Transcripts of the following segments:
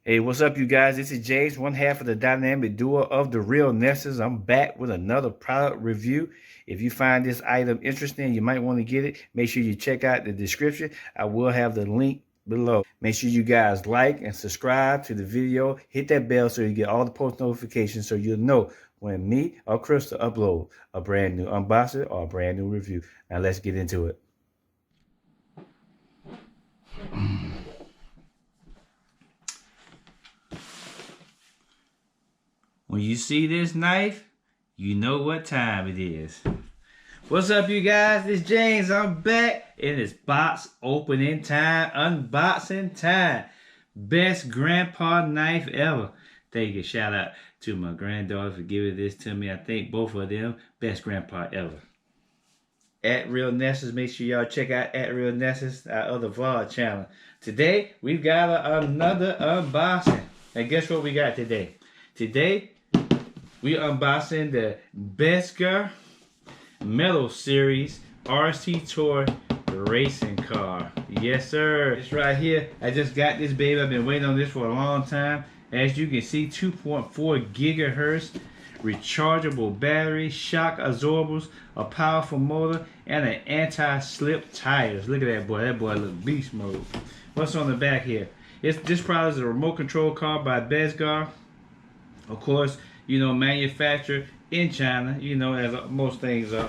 Hey, what's up, you guys? This is James, one half of the dynamic duo of TheRealNesters. I'm back with another product review. If you find this item interesting, you might want to get it. Make sure you check out the description. I will have the link below. Make sure you guys like and subscribe to the video. Hit that bell so you get all the post notifications so you'll know when me or Crystal upload a brand new unboxing or a brand new review. Now let's get into it. When you see this knife, you know what time it is. What's up, you guys? This James. I'm back in this box opening time, unboxing time. Best grandpa knife ever. Thank you. Shout out to my granddaughter for giving this to me. I think both of them best grandpa ever. At TheRealNesters, make sure y'all check out at TheRealNesters, our other vlog channel. Today we've got another unboxing. And guess what we got today? Today we unboxing the BezGar Metal Series RC Tour racing car. Yes, sir. It's right here. I just got this baby. I've been waiting on this for a long time. As you can see, 2.4 gigahertz, rechargeable battery, shock absorbers, a powerful motor, and an anti-slip tires. Look at that boy. That boy look beast mode. What's on the back here? This product is a remote control car by BezGar. Of course, you know, manufactured in China, you know, as most things are.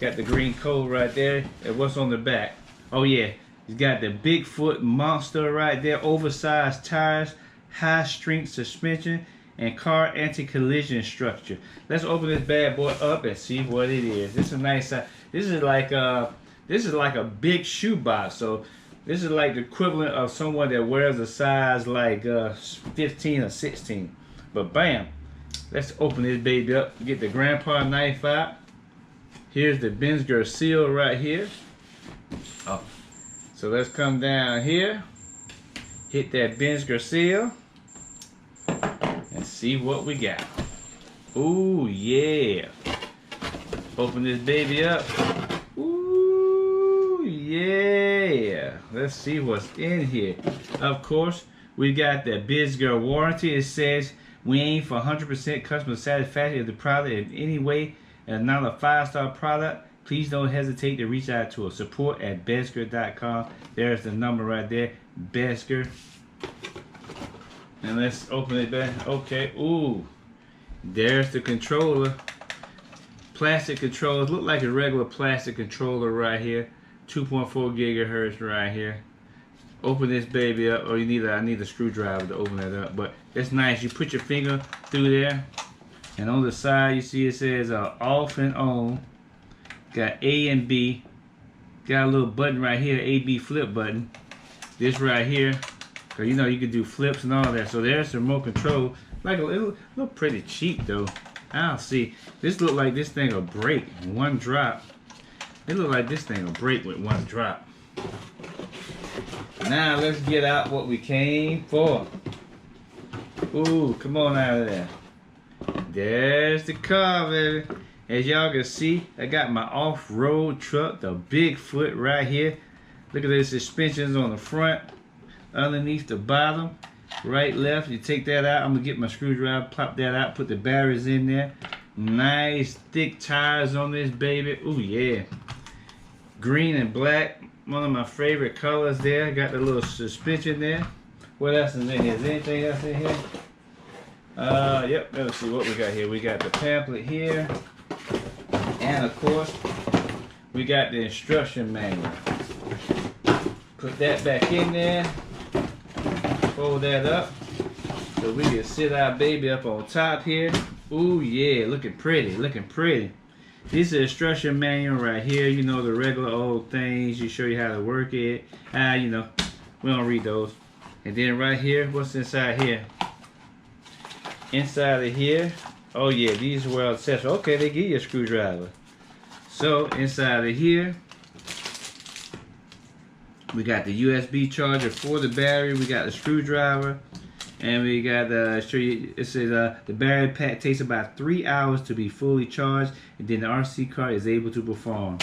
Got the green code right there. And what's on the back? Oh yeah, it's got the Bigfoot monster right there, oversized tires, high strength suspension, and car anti-collision structure. Let's open this bad boy up and see what it is. This is nice. This is like a big shoe box. So this is like the equivalent of someone that wears a size like 15 or 16. But bam, let's open this baby up. Get the grandpa knife out. Here's the BezGar seal right here. Oh, so let's come down here, hit that BezGar seal, and see what we got. Ooh yeah! Open this baby up. Ooh yeah! Let's see what's in here. Of course, we got the BezGar warranty. It says we aim for 100% customer satisfaction of the product in any way and not a 5-star product. Please don't hesitate to reach out to us. support@bezgar.com. There's the number right there, BezGar. And let's open it back. Okay, ooh. There's the controller. Plastic controllers. Look like a regular plastic controller right here. 2.4 gigahertz right here. Open this baby up. Oh, I need a screwdriver to open it up. But it's nice. You put your finger through there, and on the side you see it says off and on. Got A and B. Got a little button right here, A/B flip button. This right here, cause you know you can do flips and all that. So there's the remote control. Like it look pretty cheap though. I'll see. This look like this thing will break one drop. It look like this thing will break with one drop. Now let's get out what we came for. Ooh, come on out of there. There's the car, baby. As y'all can see, I got my off-road truck, the Bigfoot right here. Look at the suspensions on the front, underneath the bottom, right, left. You take that out. I'm gonna get my screwdriver, pop that out, put the batteries in there. Nice thick tires on this baby. Ooh yeah. Green and black. One of my favorite colors there. Got the little suspension there. What else is in here? Is there anything else in here? Yep, let's see what we got here. We got the pamphlet here. And of course, we got the instruction manual. Put that back in there. Fold that up. So we can sit our baby up on top here. Ooh yeah, looking pretty, looking pretty. This is the instruction manual right here. You know, the regular old things. You show you how to work it. You know, we don't read those. And then right here, what's inside here? Inside of here, oh yeah, these were accessories. Okay, they give you a screwdriver. So inside of here, we got the USB charger for the battery. We got the screwdriver. And we got show you. It says the battery pack takes about 3 hours to be fully charged, and then the RC car is able to perform.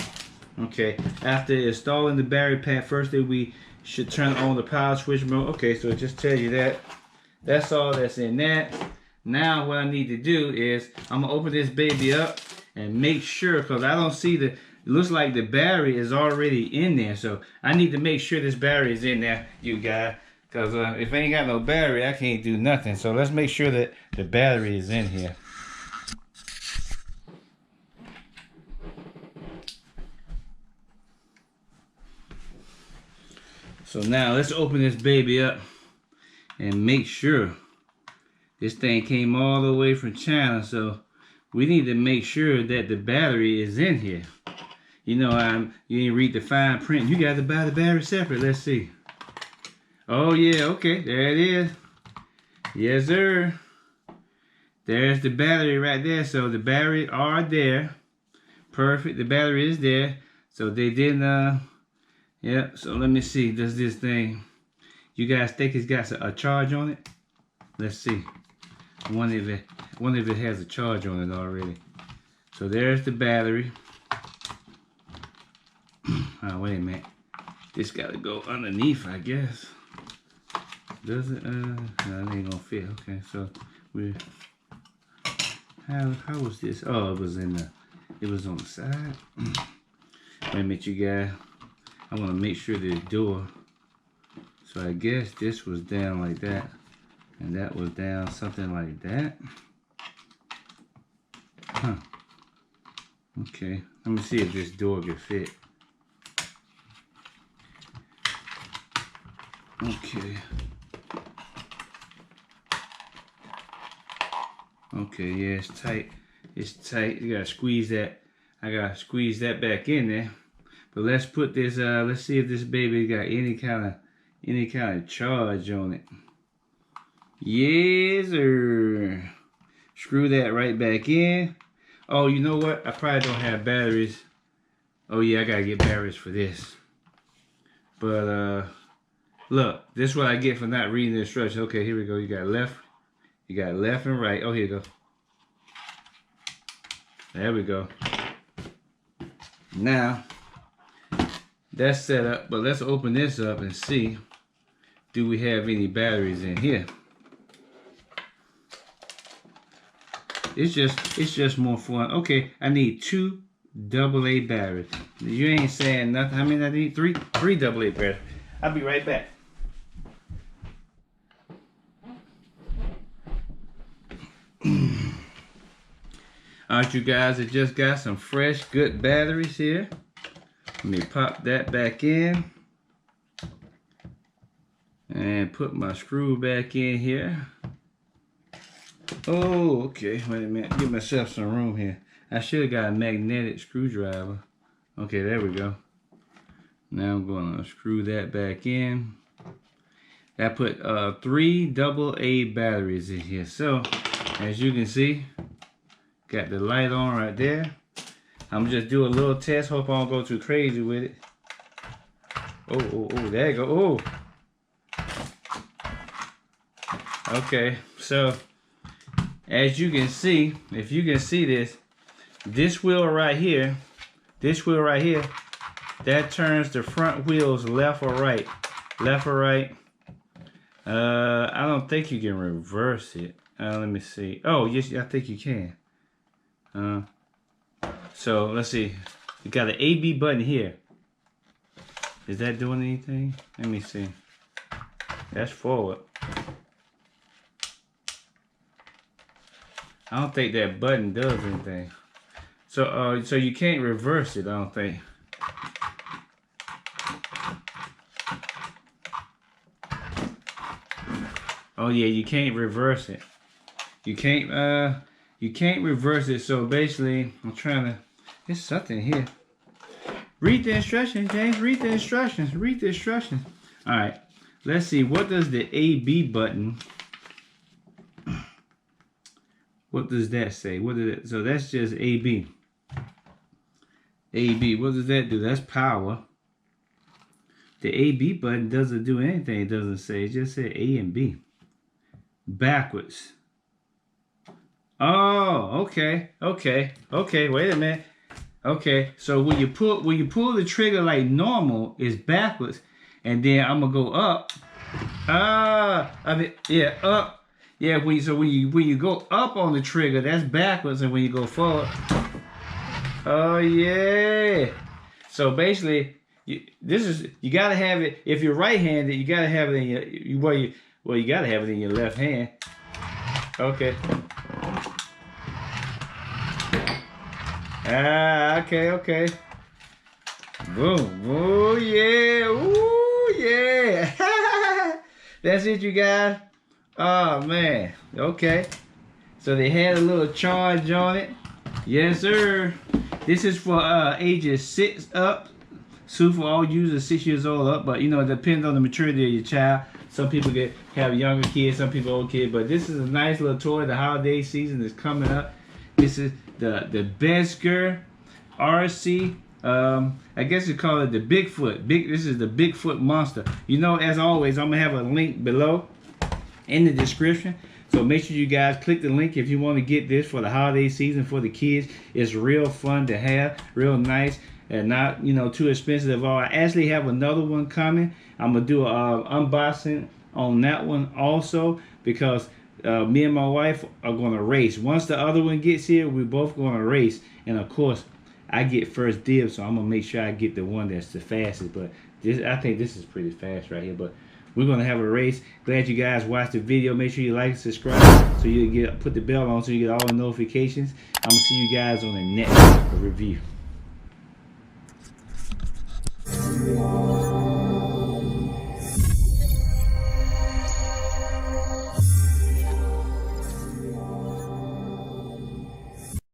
Okay. After installing the battery pack, first we should turn on the power switch mode. Okay, so it just tells you that. That's all that's in that. Now what I need to do is I'm gonna open this baby up and make sure, because I don't see it looks like the battery is already in there. So I need to make sure this battery is in there, you guys. Because if I ain't got no battery, I can't do nothing. So let's make sure that the battery is in here. So now let's open this baby up and make sure. This thing came all the way from China, so we need to make sure that the battery is in here. You know, you didn't read the fine print. You got to buy the battery separate. Let's see. Oh yeah, okay, there it is. Yes, sir. There's the battery right there. So the battery are there. Perfect. The battery is there. So they didn't. Yeah. So let me see. Does this thing? You guys think it's got a charge on it? Let's see. One of it has a charge on it already. So there's the battery. Oh, wait a minute. This got to go underneath, I guess. Does it? No, it ain't gonna fit. Okay, so we. How was this? Oh, it was in the. It was on the side. Wait a minute, you guys. I want to make sure the door. So I guess this was down like that, and that was down something like that. Huh. Okay. Let me see if this door can fit. Okay. Okay, yeah, it's tight. It's tight. You gotta squeeze that. I gotta squeeze that back in there. But let's put this. Let's see if this baby got any kind of charge on it. Yes, sir. Screw that right back in. Oh, you know what? I probably don't have batteries. Oh yeah, I gotta get batteries for this. But look, this is what I get for not reading the instructions. Okay, here we go. You got left. You got left and right. Oh, here you go. There we go. Now, that's set up, but let's open this up and see, do we have any batteries in here? It's just more fun. Okay, I need 2 AA batteries. You ain't saying nothing. I mean, I need 3 AA batteries. I'll be right back. Alright, you guys, I just got some fresh, good batteries here. Let me pop that back in. And put my screw back in here. Oh, okay. Wait a minute. Give myself some room here. I should have got a magnetic screwdriver. Okay, there we go. Now I'm going to screw that back in. I put 3 AA batteries in here. So, as you can see, got the light on right there. I'm just do a little test. Hope I don't go too crazy with it. Oh, there you go. Oh. Okay, so as you can see, if you can see this wheel right here, that turns the front wheels left or right. Left or right. I don't think you can reverse it. Let me see. Oh, yes, I think you can. So let's see. You got an AB button here. Is that doing anything? Let me see. That's forward. I don't think that button does anything. So so you can't reverse it, I don't think. Oh yeah, you can't reverse it. You can't reverse it. So basically, I'm trying to. There's something here. Read the instructions, James. Read the instructions. Read the instructions. All right. Let's see. What does the AB button? What does that say? What is it? So that's just AB. AB. What does that do? That's power. The AB button doesn't do anything. It doesn't say. It just said A and B. Backwards. Oh, okay. Wait a minute. Okay, so when you pull the trigger like normal, it's backwards, and then I'm gonna go up I mean, yeah, up. Yeah, when you go up on the trigger, that's backwards, and when you go forward, oh yeah. So basically, you gotta have it. If you're right-handed, you gotta have it in you gotta have it in your left hand. Okay. Okay. Boom. Oh yeah. Ooh yeah. That's it, you guys. Oh man. Okay. So they had a little charge on it. Yes, sir. This is for ages 6 up. Suit for all users 6 years old up, but you know, it depends on the maturity of your child. Some people have younger kids, some people old kids, but this is a nice little toy. The holiday season is coming up. This is the BezGar RC. I guess you call it the Bigfoot. This is the Bigfoot monster. You know, as always, I'm gonna have a link below in the description. So make sure you guys click the link if you want to get this for the holiday season for the kids. It's real fun to have, real nice, and not, you know, too expensive at all. I actually have another one coming. I'm gonna do an unboxing on that one also, because me and my wife are gonna race. Once the other one gets here, we're both gonna race, and of course I get first dibs, so I'm gonna make sure I get the one that's the fastest. But I think this is pretty fast right here. But we're gonna have a race. Glad you guys watched the video. Make sure you like and subscribe so you put the bell on so you get all the notifications. I'm gonna see you guys on the next review.